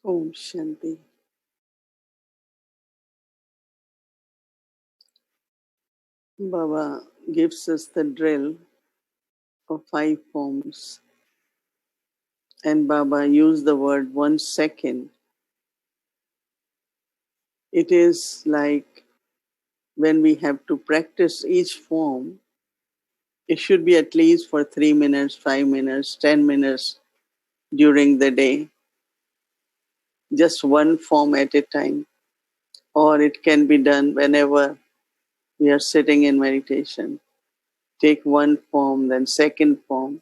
Om Shanti. Baba gives us the drill of 5 forms, and Baba used the word 1 second. It is like when we have to practice each form, it should be at least for 3 minutes, 5 minutes, 10 minutes during the day, just one form at a time. Or it can be done whenever we are sitting in meditation. Take one form, then second form.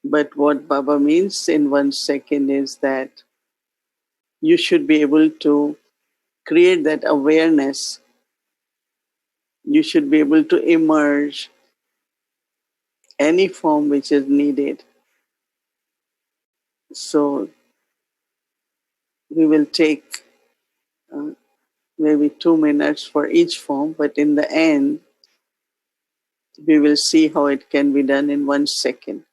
But what Baba means in 1 second is that you should be able to create that awareness. You should be able to emerge any form which is needed. So we will take uh, maybe 2 minutes for each form, but in the end, we will see how it can be done in 1 second.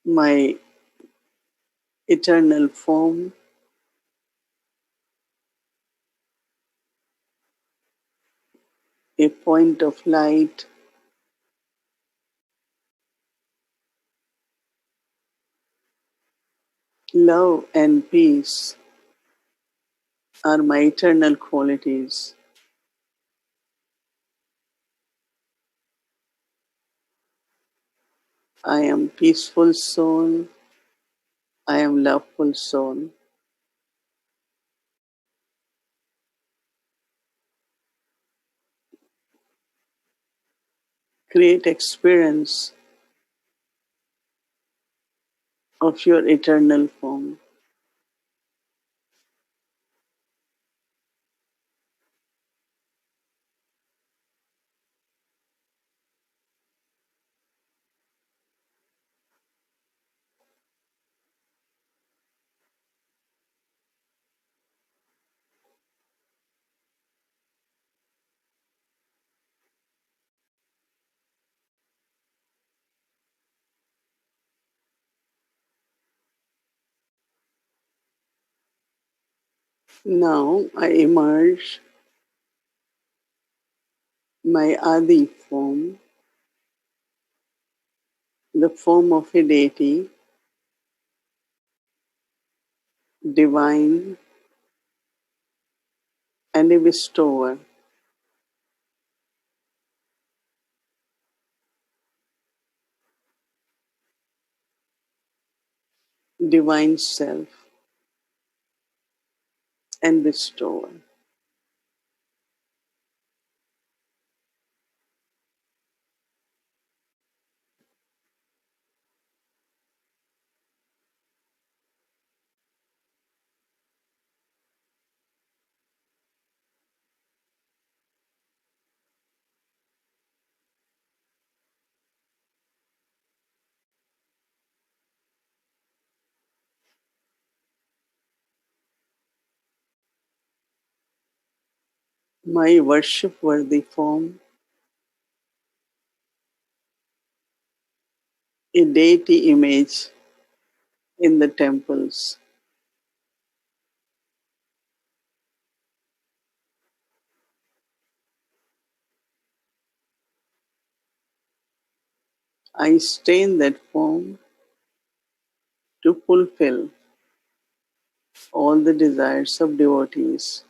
My eternal form, a point of light, love and peace are my eternal qualities. I am peaceful soul. I am loveful soul. Create experience of your eternal form. Now I emerge my Adi form, the form of a deity, divine and a bestower. Divine self and bestower. My worship worthy form, a deity image in the temples. I stay in that form to fulfill all the desires of devotees.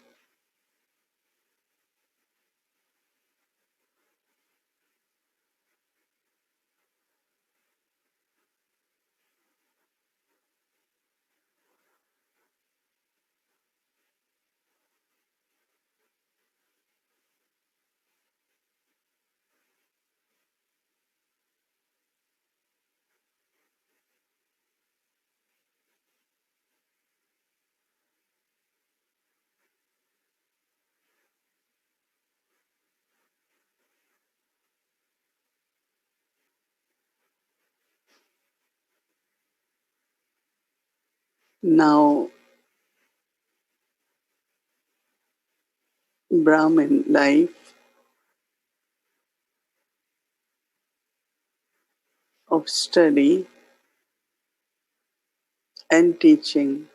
Now, Brahmin life of study and teaching.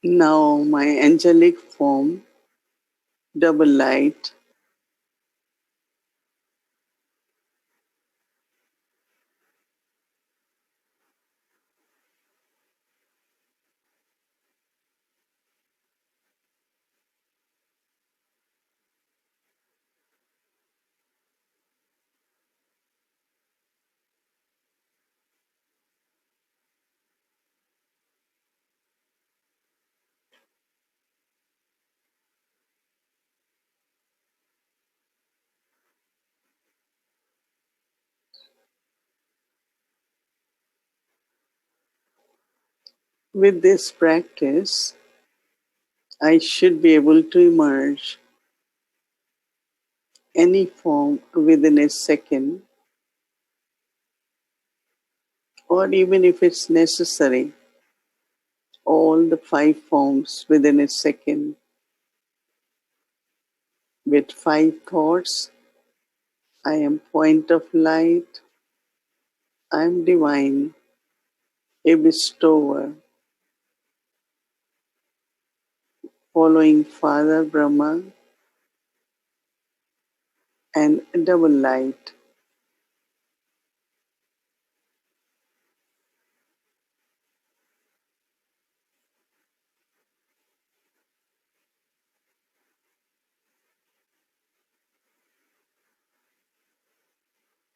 Now my angelic form, double light, with this practice, I should be able to emerge any form within a second, or even if it's necessary, all the five forms within a second, with five thoughts. I am point of light, I am divine, a bestower, following Father Brahma and double light.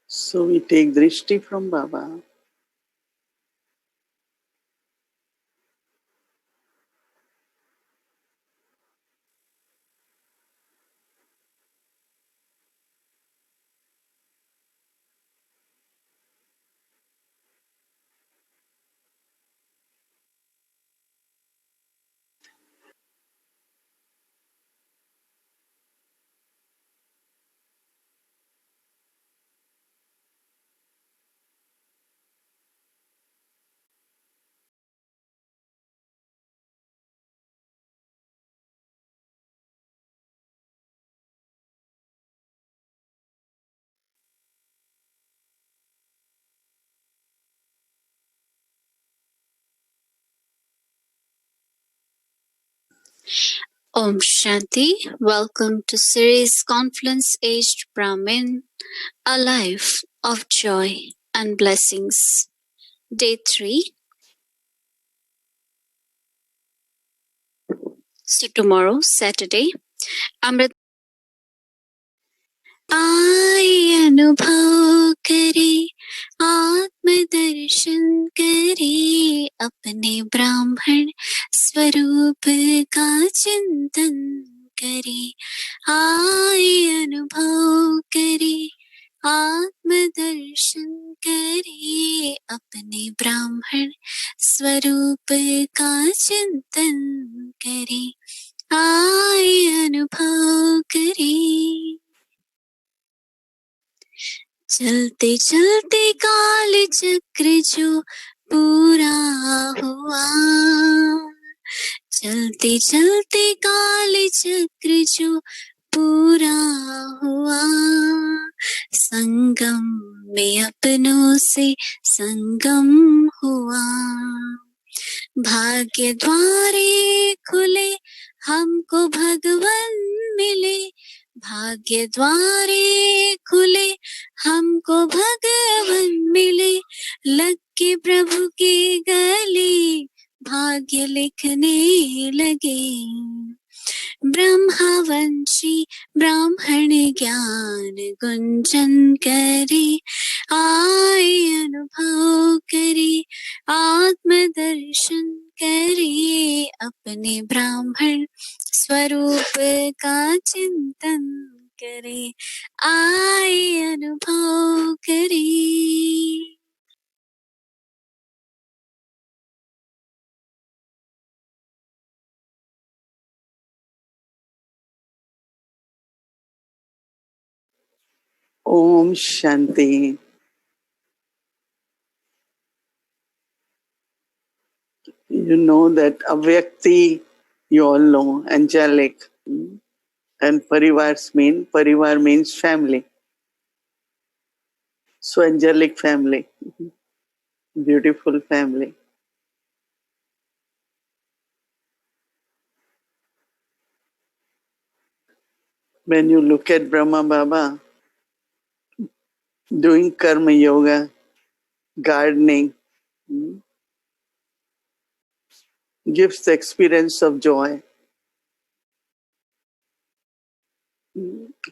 So we take drishti from Baba. Om Shanti. Welcome to series Confluence-Aged Brahmin, a life of joy and blessings. Day 3. So tomorrow, Saturday, Amrit आए अनुभव करे आत्म दर्शन करे अपने ब्राह्मण स्वरूप का चिंतन करे आए अनुभव करे आत्म दर्शन करे अपने ब्राह्मण स्वरूप का चिंतन करे आए अनुभव करे चलते चलते काल चक्र जो पूरा हुआ चलते चलते काल चक्र जो पूरा हुआ संगम में अपनों से संगम हुआ भाग्य द्वारे खुले हमको भगवन मिले भाग्य द्वारे खुले हमको भगवन मिले लग के प्रभु के गले भाग्य लिखने लगे ब्रह्मावंशी ब्राह्मण ज्ञान गुंजन करे, आए अनुभव करे, आत्मदर्शन करे, अपने ब्राह्मण स्वरूप का चिंतन करे, आए अनुभव करे। Om Shanti. You know that Avyakti, you all know, angelic. And Parivar means family. So angelic family, beautiful family. When you look at Brahma Baba doing karma yoga, gardening, gives the experience of joy.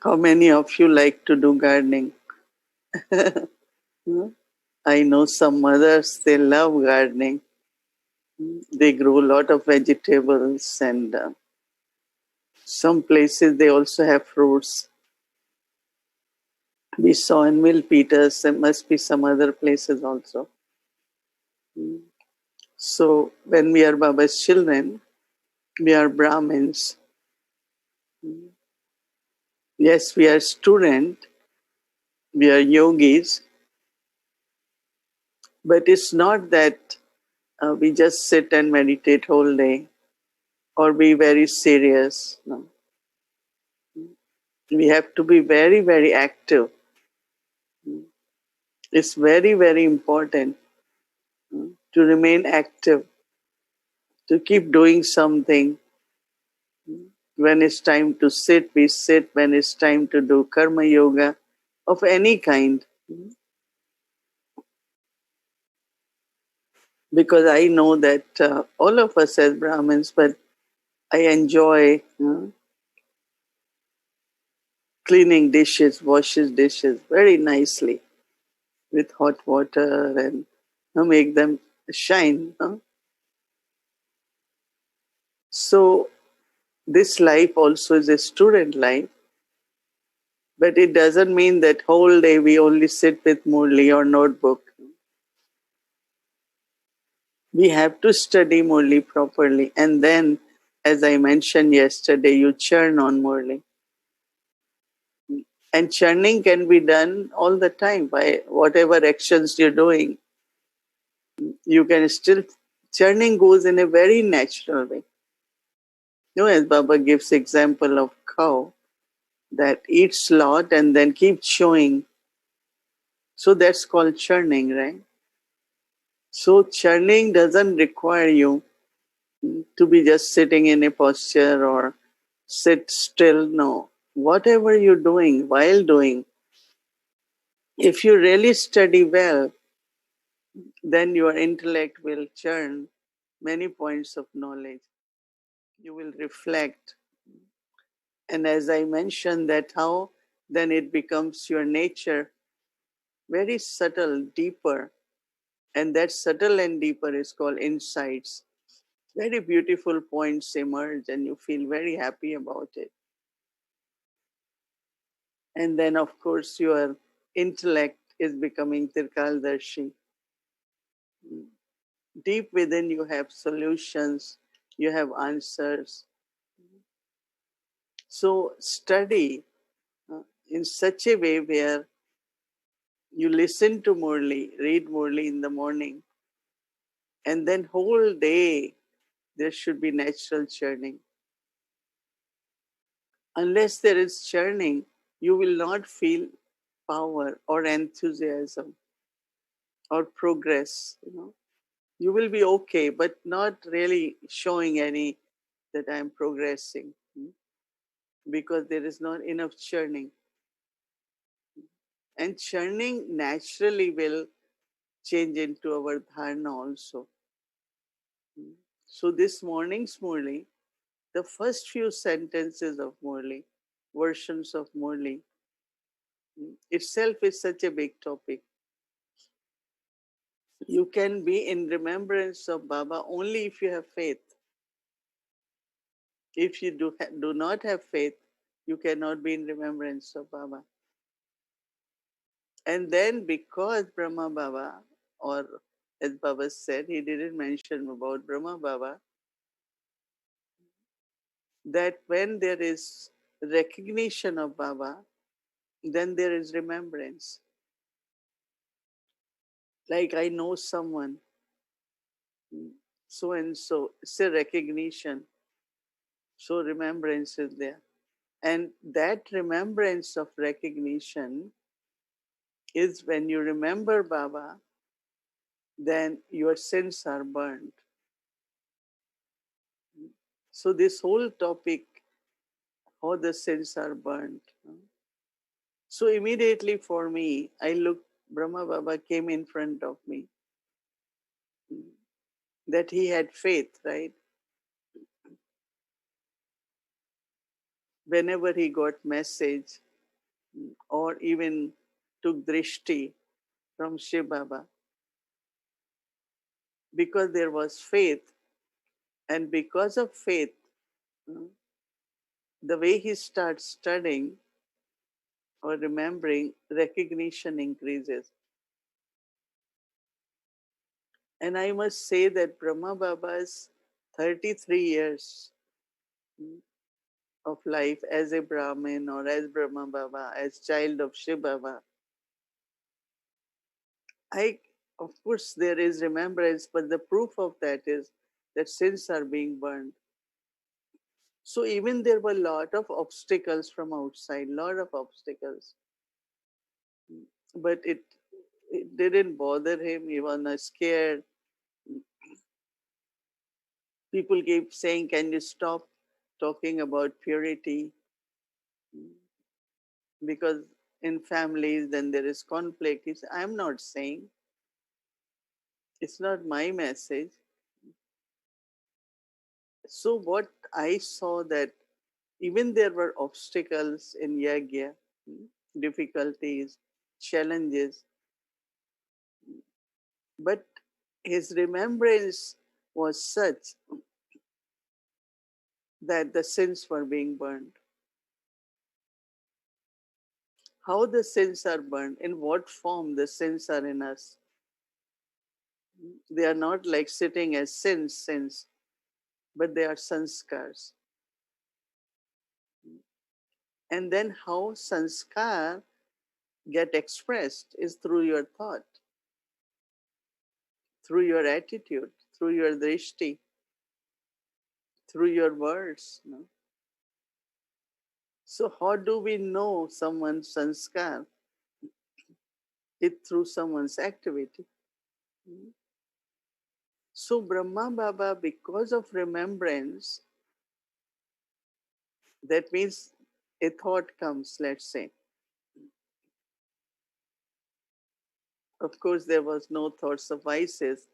How many of you like to do gardening? I know some mothers, they love gardening. They grow a lot of vegetables, and some places they also have fruits. We saw in Milpitas, there must be some other places also. So when we are Baba's children, we are Brahmins. Yes, we are student, we are yogis, but it's not that we just sit and meditate whole day or be very serious. No. We have to be very, very active. It's very, very important to remain active, to keep doing something. When it's time to sit, we sit. When it's time to do karma yoga of any kind. Because I know that all of us as Brahmins, but I enjoy cleaning dishes, washes dishes very nicely with hot water and make them shine. So this life also is a student life, but it doesn't mean that whole day we only sit with Murli or notebook. We have to study Murli properly, and then, as I mentioned yesterday, you churn on Murli. And churning can be done all the time by whatever actions you're doing. You can still, churning goes in a very natural way. You know, as Baba gives example of cow that eats lot and then keeps chewing. So that's called churning, right? So churning doesn't require you to be just sitting in a posture or sit still. No. Whatever you're doing, while doing, if you really study well, then your intellect will churn many points of knowledge. You will reflect. And as I mentioned, that how then it becomes your nature, very subtle, deeper. And that subtle and deeper is called insights. Very beautiful points emerge and you feel very happy about it. And then, of course, your intellect is becoming Tirkaldarshi. Deep within, you have solutions, you have answers. So, study in such a way where you listen to Murli, read Murli in the morning, and then whole day there should be natural churning. Unless there is churning, you will not feel power or enthusiasm or progress. You will be okay, but not really showing any that I'm progressing because there is not enough churning. And churning naturally will change into our dharana also. So this morning's Murli, the first few sentences of Murli versions of Murli itself is such a big topic. You can be in remembrance of Baba only if you have faith. If you do not have faith, you cannot be in remembrance of Baba. And then because Brahma Baba, or as Baba said, he didn't mention about Brahma Baba, that when there is recognition of Baba, then there is remembrance. Like I know someone, so and so, it's a recognition. So remembrance is there. And that remembrance of recognition is when you remember Baba, then your sins are burned. So this whole topic, how the sins are burned. So immediately for me, I looked, Brahma Baba came in front of me. That he had faith, right? Whenever he got message or even took drishti from Shiv Baba, because there was faith, and because of faith, the way he starts studying or remembering, recognition increases. And I must say that Brahma Baba's 33 years of life as a Brahmin or as Brahma Baba, as child of Shiv Baba, of course, there is remembrance, but the proof of that is that sins are being burned. So even there were a lot of obstacles from outside, lot of obstacles, but it didn't bother him. He was not scared. People keep saying, "Can you stop talking about purity?" Because in families, then there is conflict. He said, "I'm not saying. It's not my message." So what I saw that even there were obstacles in yagya, difficulties, challenges, but his remembrance was such that the sins were being burned. How the sins are burned, in what form the sins are in us. They are not like sitting as sins, but they are sanskars. And then how sanskar get expressed is through your thought, through your attitude, through your drishti, through your words. So how do we know someone's sanskar? It through someone's activity. So Brahma Baba, because of remembrance, that means a thought comes, let's say. Of course, there was no thoughts of vices,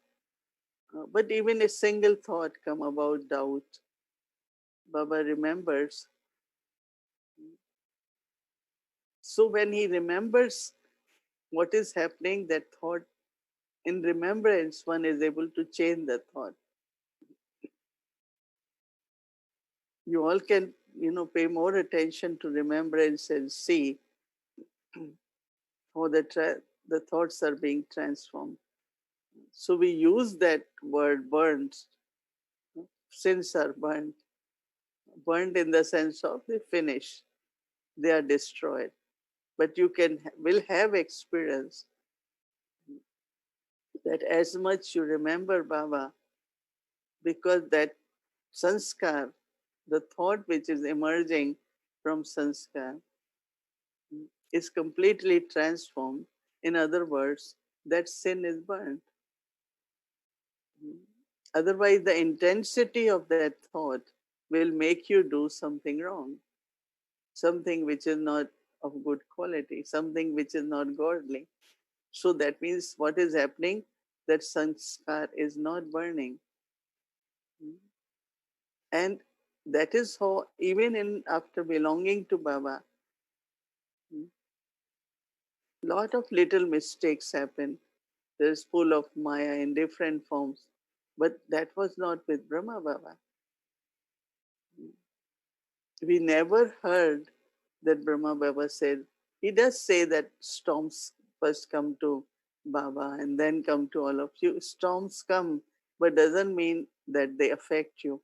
but even a single thought come about doubt. Baba remembers. So when he remembers what is happening, that thought, in remembrance, one is able to change the thought. You all can, pay more attention to remembrance and see how the thoughts are being transformed. So we use that word burned. Sins are burned. Burned in the sense of they finish, they are destroyed. But you will have experience that as much you remember Baba, because that sanskar, the thought which is emerging from sanskar, is completely transformed. In other words, that sin is burned. Otherwise, the intensity of that thought will make you do something wrong, something which is not of good quality, something which is not godly. So that means what is happening? That sanskar is not burning. And That is how, even in after belonging to Baba, lot of little mistakes happen. There's full of Maya in different forms. But that was not with Brahma Baba. We never heard that Brahma Baba said, he does say that storms first come to Baba and then come to all of you. Storms come, but doesn't mean that they affect you.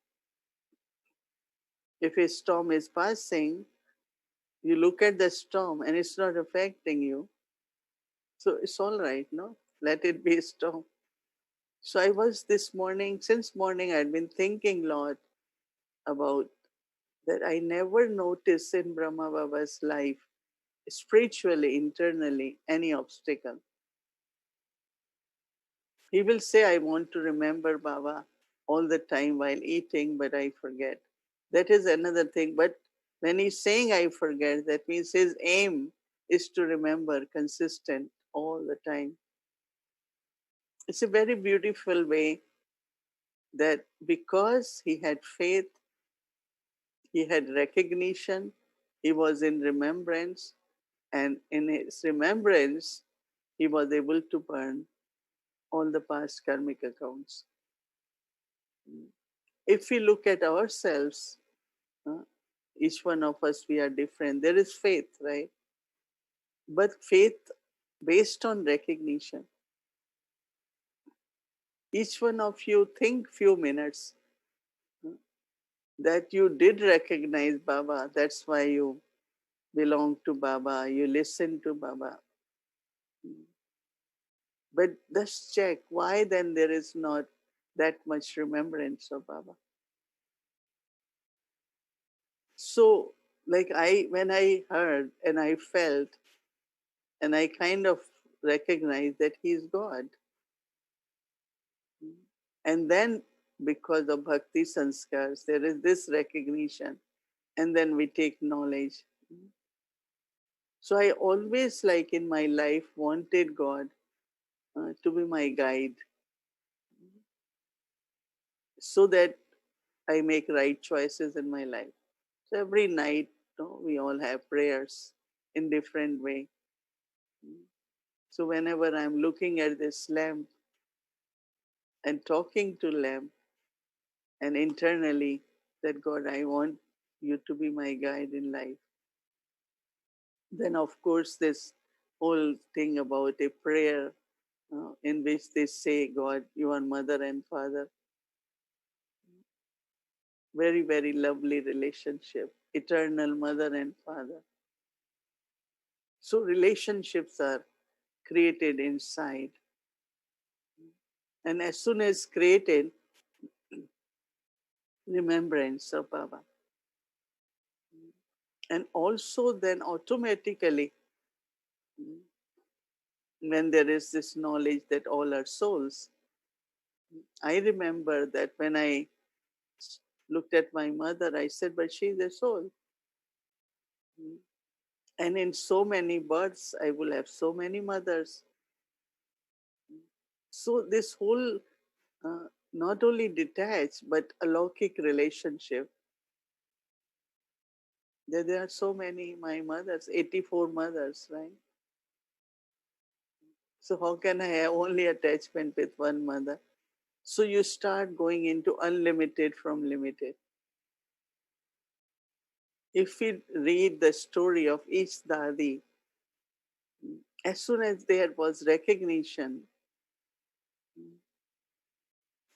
If a storm is passing, you look at the storm and it's not affecting you. So it's all right, no? Let it be a storm. So I was this morning, since morning, I'd been thinking a lot about that. I never noticed in Brahma Baba's life, spiritually, internally, any obstacle. He will say, I want to remember Baba all the time while eating, but I forget. That is another thing. But when he's saying I forget, that means his aim is to remember consistent all the time. It's a very beautiful way that because he had faith, he had recognition, he was in remembrance, and in his remembrance, he was able to burn all the past karmic accounts. If we look at ourselves, uh, each one of us, we are different. There is faith, right? But faith based on recognition. Each one of you think few minutes that you did recognize Baba. That's why you belong to Baba. You listen to Baba. But let's check why then there is not that much remembrance of Baba. So, like when I heard and I felt and I kind of recognized that He's God. And then because of Bhakti Sanskars, there is this recognition, and then we take knowledge. So I always, like in my life, wanted God to be my guide so that I make right choices in my life. So every night, we all have prayers in different way. So whenever I'm looking at this lamp and talking to lamp, and internally that God, I want you to be my guide in life. Then, of course, this whole thing about a prayer in which they say, God, you are mother and father. Very, very lovely relationship, eternal mother and father. So, relationships are created inside. And as soon as created, remembrance of Baba. And also, then automatically, when there is this knowledge that all are souls, I remember that when I looked at my mother, I said, but she's a soul. And in so many births, I will have so many mothers. So this whole not only detached but alaukic relationship, there are so many, my mothers, 84 mothers, right? So how can I have only attachment with one mother? So you start going into unlimited from limited. If we read the story of each Dadi, as soon as there was recognition,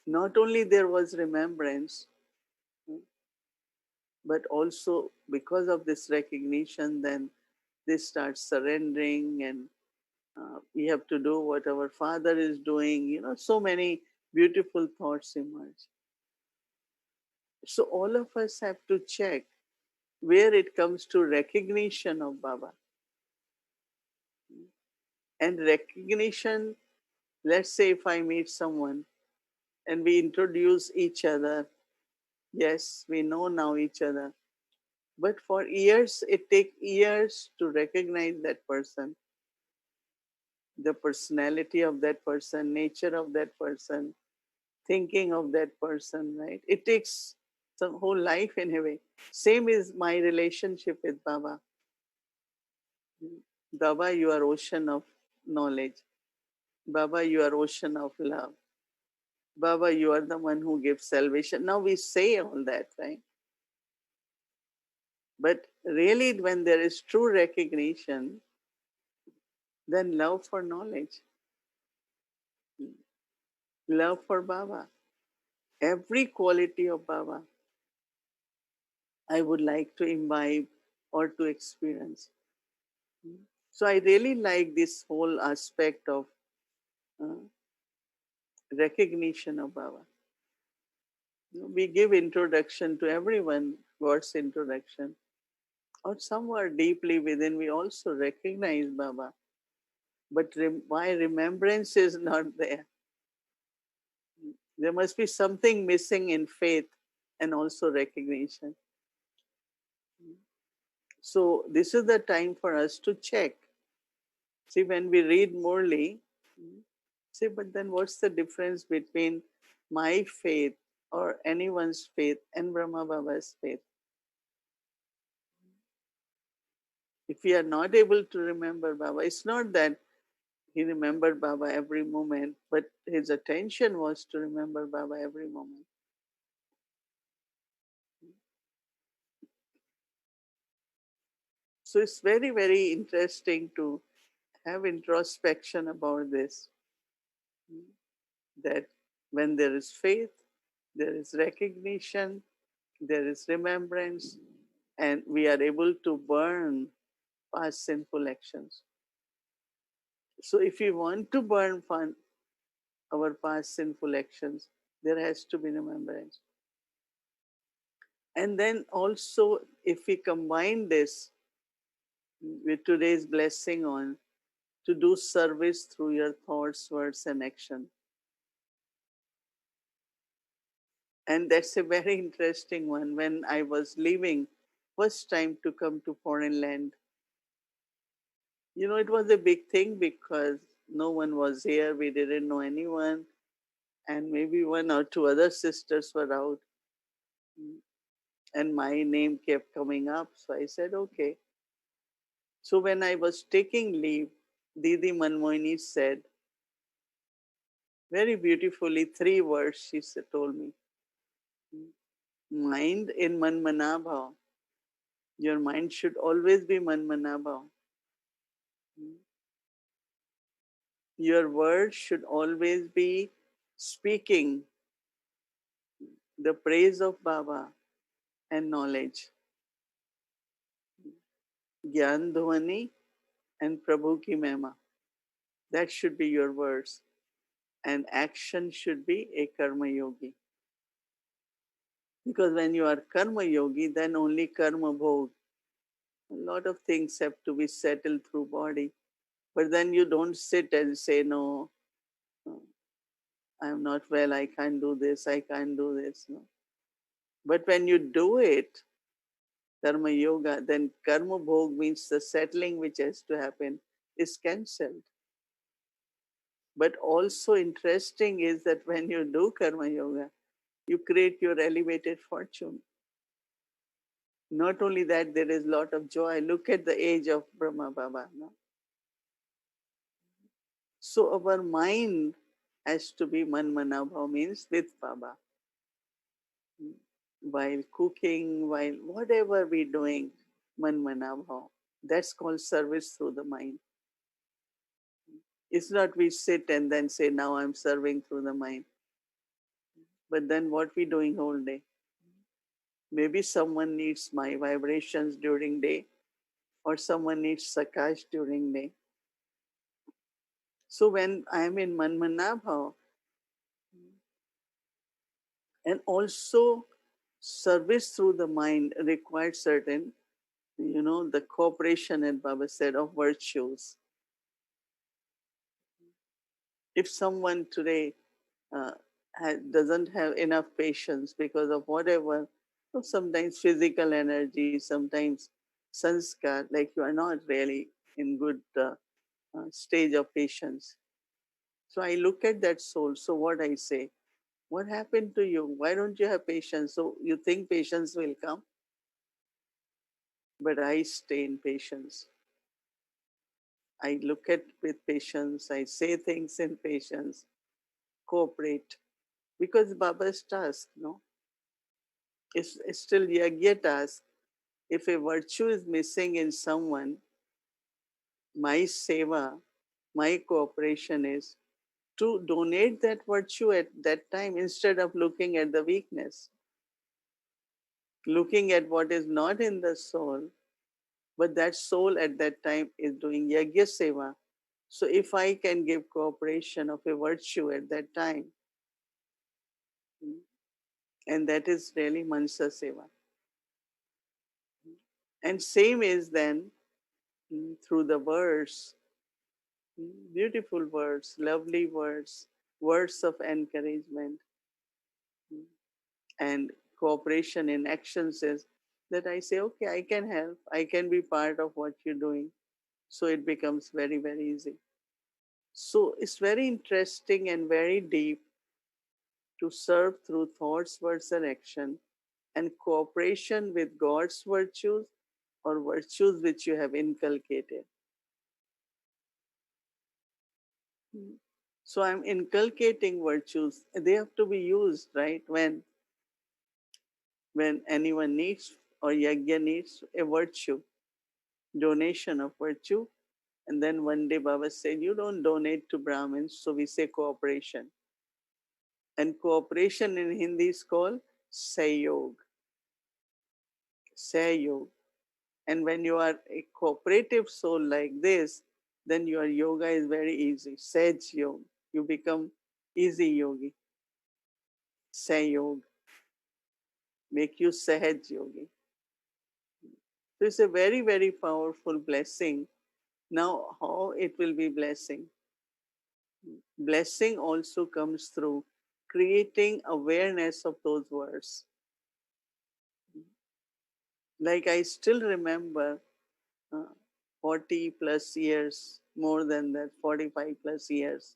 not only there was remembrance, but also because of this recognition, then they start surrendering and we have to do what our father is doing. So many beautiful thoughts emerge. So all of us have to check where it comes to recognition of Baba. And recognition, let's say if I meet someone and we introduce each other, yes, we know now each other. But for years, it takes years to recognize that person, the personality of that person, nature of that person, thinking of that person, right? It takes some whole life in a way. Same is my relationship with Baba. Baba, you are ocean of knowledge. Baba, you are ocean of love. Baba, you are the one who gives salvation. Now we say all that, right? But really, when there is true recognition, then love for knowledge, love for Baba, every quality of Baba, I would like to imbibe or to experience. So I really like this whole aspect of uh, recognition of Baba. We give introduction to everyone, God's introduction. Or somewhere deeply within, we also recognize Baba. But why remembrance is not there? There must be something missing in faith and also recognition. So this is the time for us to check. See, when we read Murli, see, but then what's the difference between my faith or anyone's faith and Brahma Baba's faith? If we are not able to remember Baba, it's not that he remembered Baba every moment, but his attention was to remember Baba every moment. So it's very, very interesting to have introspection about this. That when there is faith, there is recognition, there is remembrance, and we are able to burn past sinful actions. So if we want to burn our past sinful actions, there has to be remembrance. And then also, if we combine this with today's blessing on to do service through your thoughts, words, and action. And that's a very interesting one. When I was leaving, first time to come to foreign land, it was a big thing because no one was here. We didn't know anyone. And maybe one or two other sisters were out. And my name kept coming up. So I said, okay. So when I was taking leave, Didi Manmohini said, very beautifully, 3 words told me. Mind in Manmanabhav. Your mind should always be Manmanabhav. Your words should always be speaking the praise of Baba and knowledge. Gyan Dhwani and Prabhu Ki Mehma. That should be your words. And action should be a Karma Yogi. Because when you are Karma Yogi, then only Karma Bhog. A lot of things have to be settled through body. But then you don't sit and say, no, I'm not well, I can't do this, I can't do this. No. But when you do it, Karma Yoga, then Karma Bhog means the settling which has to happen is cancelled. But also interesting is that when you do Karma Yoga, you create your elevated fortune. Not only that, there is a lot of joy. Look at the age of Brahma Baba. No? So our mind has to be Manmanabhav, means with Baba. While cooking, while whatever we're doing, Manmanabhav. That's called service through the mind. It's not we sit and then say, now I'm serving through the mind. But then what we doing whole day? Maybe someone needs my vibrations during day, or someone needs Sakash during day. So when I am in Manmanabhav, and also service through the mind requires certain, the cooperation, and Baba said, of virtues. If someone today uh, doesn't have enough patience because of whatever, sometimes physical energy, sometimes sanskar, like you are not really in good stage of patience. So I look at that soul. So what I say, What happened to you? Why don't you have patience? So you think patience will come, but I stay in patience. I look at with patience. I say things in patience. Cooperate because Baba's task, no, it's still Yagya task. If a virtue is missing in someone, my seva, my cooperation is to donate that virtue at that time instead of looking at the weakness, looking at what is not in the soul, but that soul at that time is doing yagya seva. So if I can give cooperation of a virtue at that time, and that is really mansa seva. And same is then through the words, beautiful words, lovely words, words of encouragement, and cooperation in actions is that I say, okay, I can help, I can be part of what you're doing. So it becomes very, very easy. So it's very interesting and very deep to serve through thoughts, words, and action, and cooperation with God's virtues or virtues which you have inculcated. So I'm inculcating virtues. They have to be used, right? When anyone needs or yagya needs a virtue, donation of virtue. And then one day Baba said, you don't donate to Brahmins, so we say cooperation. And cooperation in Hindi is called Sahyog. Sahyog. And when you are a cooperative soul like this, then your yoga is very easy. Sahaj Yoga. You become easy yogi. Sahyog. Make you Sahaj yogi. So it's a very, very powerful blessing. Now, how it will be blessing? Blessing also comes through creating awareness of those words. Like I still remember uh, 40 plus years, more than that, 45 plus years,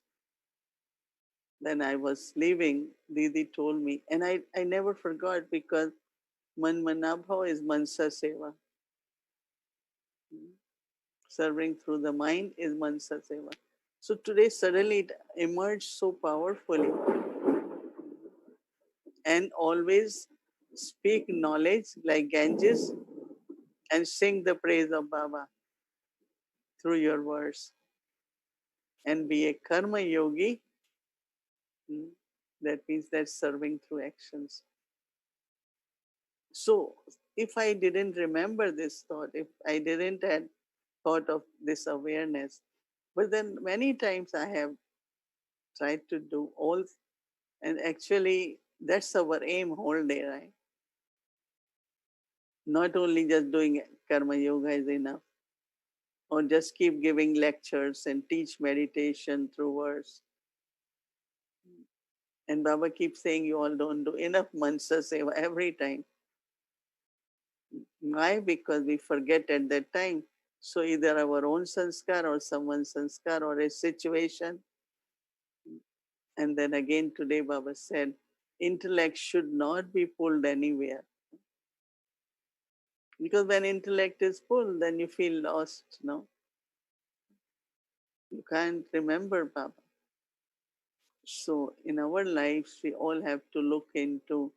when I was leaving, Didi told me, and I never forgot because Man Manabhav is Mansa Seva. Serving through the mind is Mansa Seva. So today, suddenly it emerged so powerfully, and always speak knowledge like Ganges and sing the praise of Baba through your words and be a karma yogi. Hmm, that means that serving through actions. So if I didn't remember this thought, if I didn't had thought of this awareness, but then many times I have tried to do all, and actually that's our aim whole day, right? Not only just doing karma yoga is enough, or just keep giving lectures and teach meditation through words. And Baba keeps saying you all don't do enough mansa seva every time. Why? Because we forget at that time. So either our own sanskar or someone's sanskar or a situation. And then again today Baba said, intellect should not be pulled anywhere. Because when intellect is pulled, then you feel lost, no? You can't remember Baba. So in our lives, we all have to look into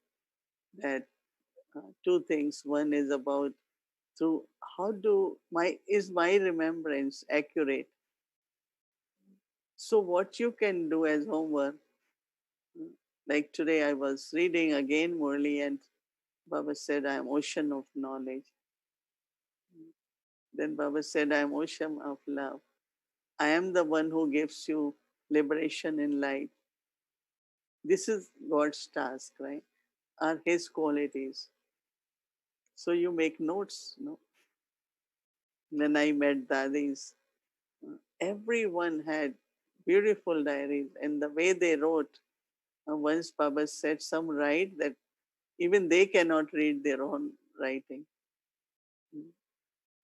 that two things. One is about through how do my is my remembrance accurate. So what you can do as homework, like today I was reading again Murli and Baba said I am ocean of knowledge. Then Baba said I am ocean of love. I am the one who gives you liberation in life. This is God's task, right? Are his qualities. So you make notes, no? When I met dadis, everyone had beautiful diaries, and the way they wrote, once Baba said some write that even they cannot read their own writing,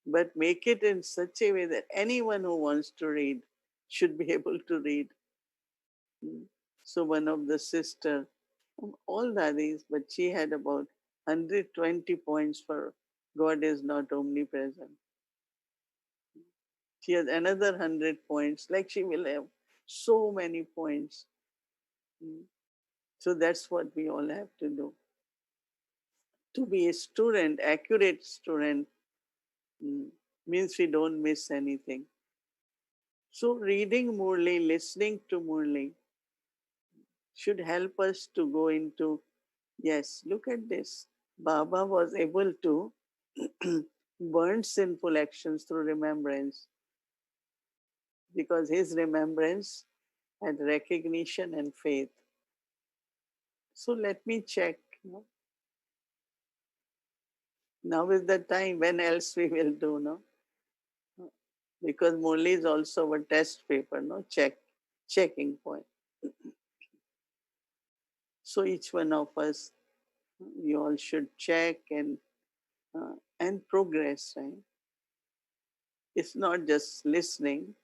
but make it in such a way that anyone who wants to read should be able to read. So one of the sister All daddies, but she had about 120 points for God is not omnipresent. She has another 100 points, like she will have so many points. Mm. So that's what we all have to do. To be a student, accurate student, mm, means we don't miss anything. So reading Murli, listening to Murli should help us to go into, yes, look at this. Baba was able to burn sinful actions through remembrance because his remembrance had recognition and faith. So let me check. Now is the time. When else we will do, no? Because Murli is also a test paper, no? Checking point. So each one of us, you all should check and progress, right? It's not just listening,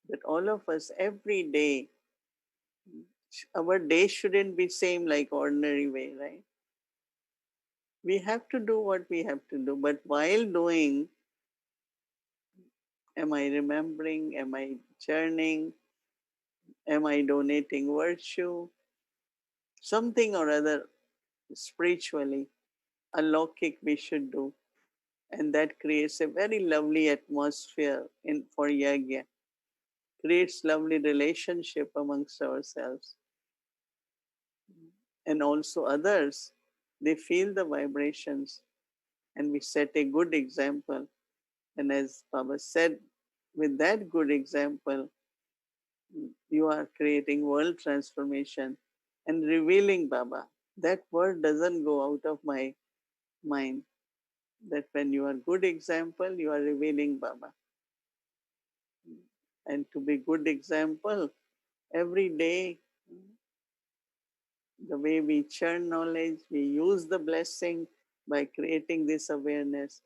but all of us every day. Our day shouldn't be same like ordinary way, right? We have to do what we have to do, but while doing, am I remembering? Am I churning? Am I donating virtue? Something or other spiritually, alokik we should do. And that creates a very lovely atmosphere for yagya, creates lovely relationship amongst ourselves. And also others, they feel the vibrations and we set a good example. And as Baba said, with that good example, you are creating world transformation and revealing Baba. That word doesn't go out of my mind. That when you are good example, you are revealing Baba. And to be good example, every day, the way we churn knowledge, we use the blessing by creating this awareness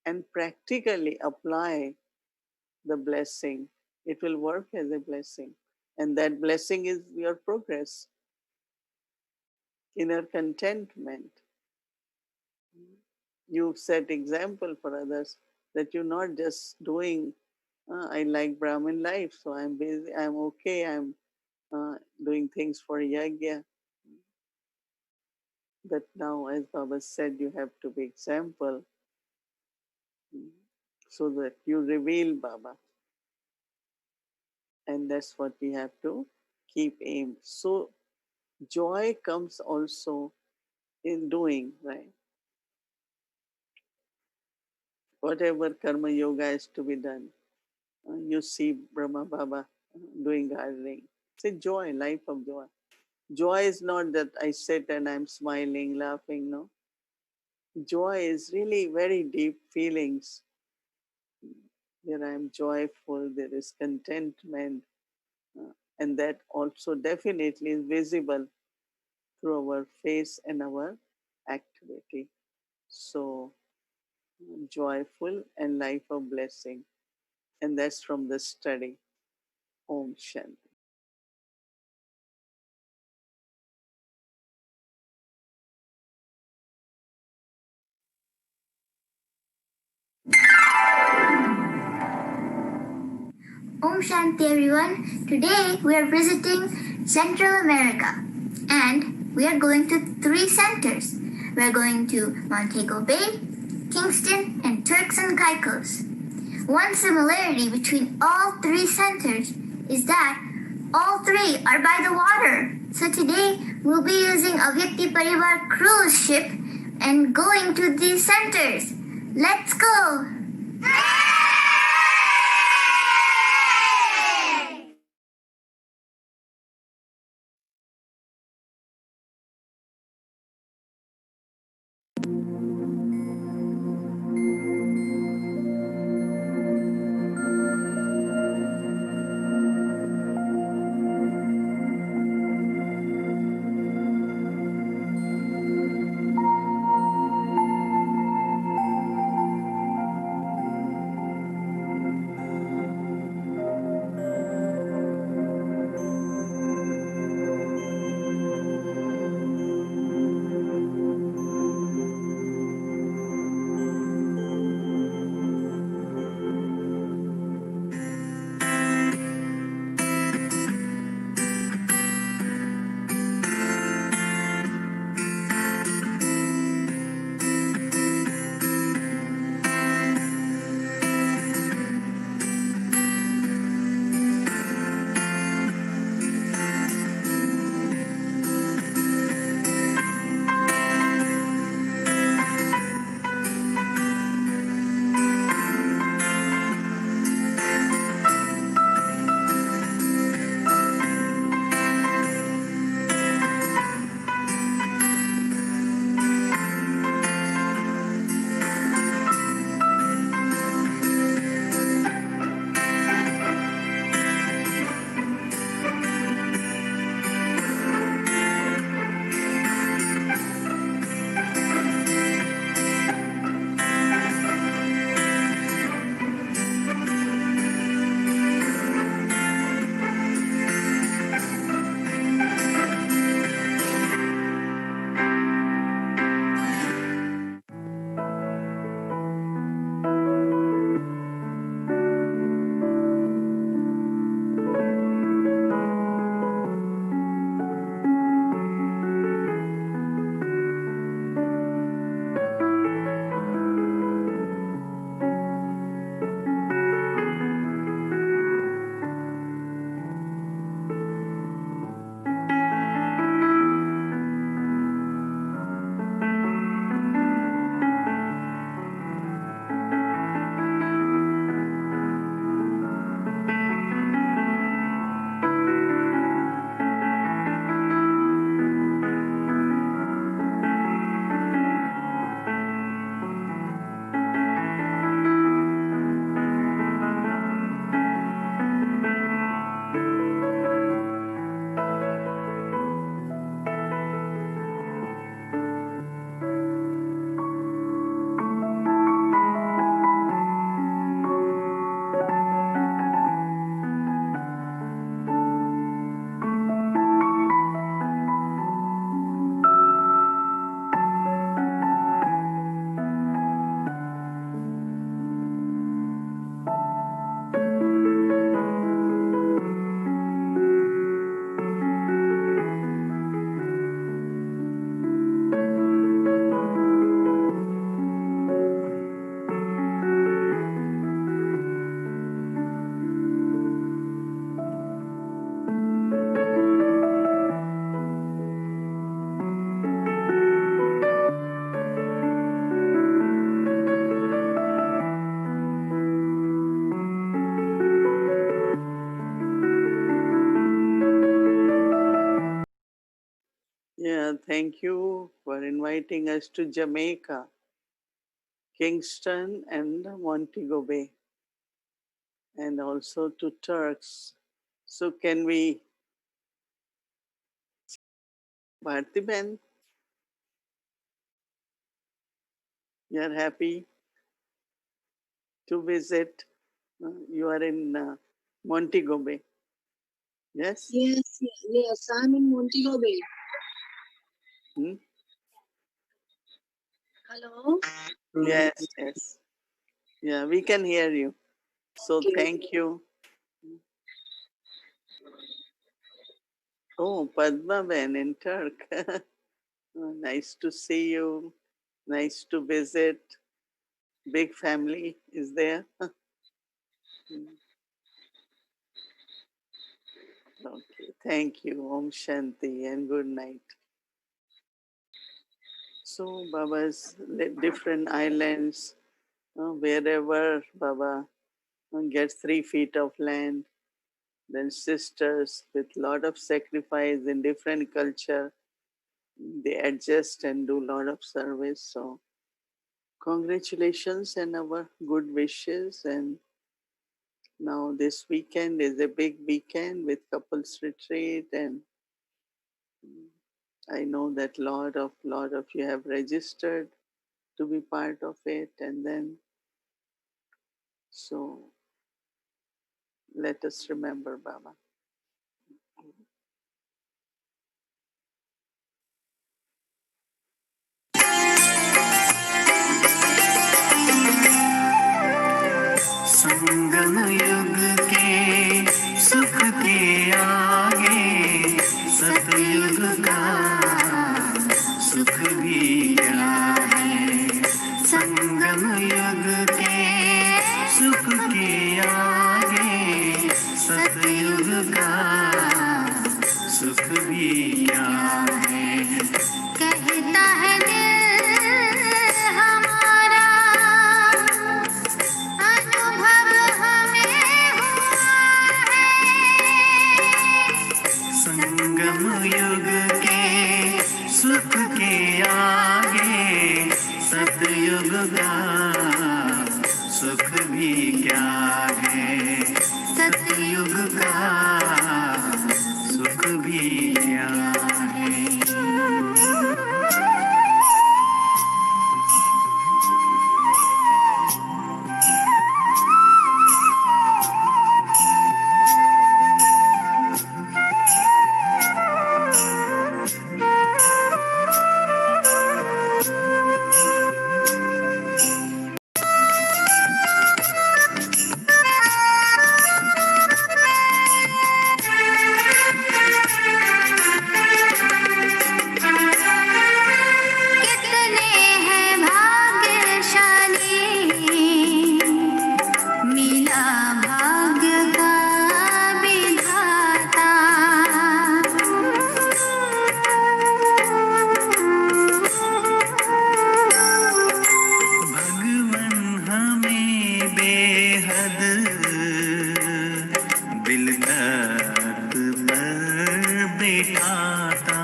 and practically apply the blessing. It will work as a blessing. And that blessing is your progress, inner contentment. You set example for others that you're not just doing, I like Brahmin life, so I'm busy, I'm okay, I'm doing things for yagya. But now, as Baba said, you have to be example so that you reveal Baba. And that's what we have to keep aim. So joy comes also in doing, right? Whatever karma yoga is to be done. You see Brahma Baba doing gardening. It's a joy, life of joy. Joy is not that I sit and I'm smiling, laughing, no. Joy is really very deep feelings. There I am joyful, there is contentment, and that also definitely is visible through our face and our activity. So, joyful and life of blessing. And that's from the study. Om Shanti. Om Shanti everyone. Today we are visiting Central America and we are going to three centers. We are going to Montego Bay, Kingston, and Turks and Caicos. One similarity between all three centers is that all three are by the water. So today we'll be using a Vyakti Parivar cruise ship and going to these centers. Let's go! thank you for inviting us to Jamaica, Kingston, and Montego Bay, and also to Turks. So, can we, Bhartiben, you're happy to visit? You are in Montego Bay, yes? Yes, yes, I'm in Montego Bay. Hmm? Hello? Yes, yes. Yeah, we can hear you. So, Okay. thank you. Oh, Padma Ben in Turk. Oh, nice to see you. Nice to visit. Big family is there. Okay, thank you. Om Shanti and good night. So, Baba's different islands, wherever Baba gets 3 feet of land, then sisters with lot of sacrifice in different culture, they adjust and do lot of service. So, congratulations and our good wishes. And now this weekend is a big weekend with couples retreat, and I know that lot of you have registered to be part of it, and then so let us remember Baba. संगम युग के सुख के आगे सतयुग का सुख भी क्या है। संगम युग के सुख के आगे सतयुग का सुख भी क्या है। कहता है दिल हमारा अनुभव हमें हुआ है। संगम युग के सुख के आगे सतयुग का सुख भी क्या है। सतयुग का सुख भी क्या है। कितने हैं भाग्यशाली मिला भाग्य का विधाता। भगवन हमें बेहद दिल तक पर बिठाता।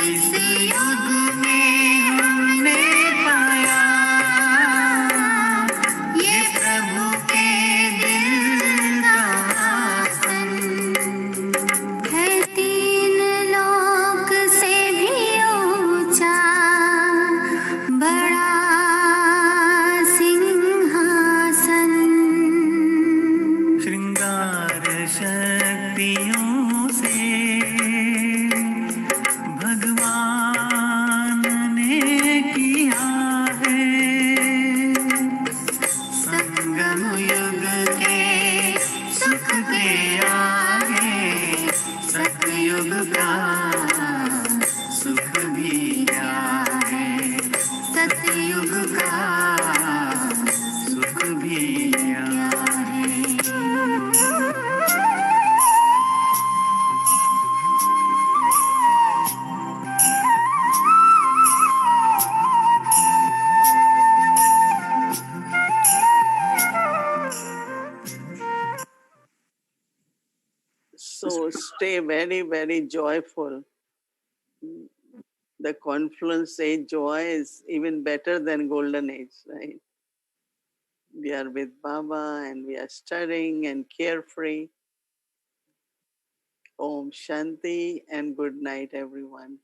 इस युग में हमने पाया ये प्रभु के दिल का आसन है। तीन लोक से भी ऊंचा बड़ा सिंहासन। श्रृंगार शक्तियों से भगवान ने किया है। संगम युग के सुख के आगे सतयुग का सुख भी क्या है। सतयुग का सुख भी क्या है। So stay very, very joyful. the confluence age joy is even better than golden age, right? We are with Baba and we are studying and carefree. Om Shanti and good night, everyone.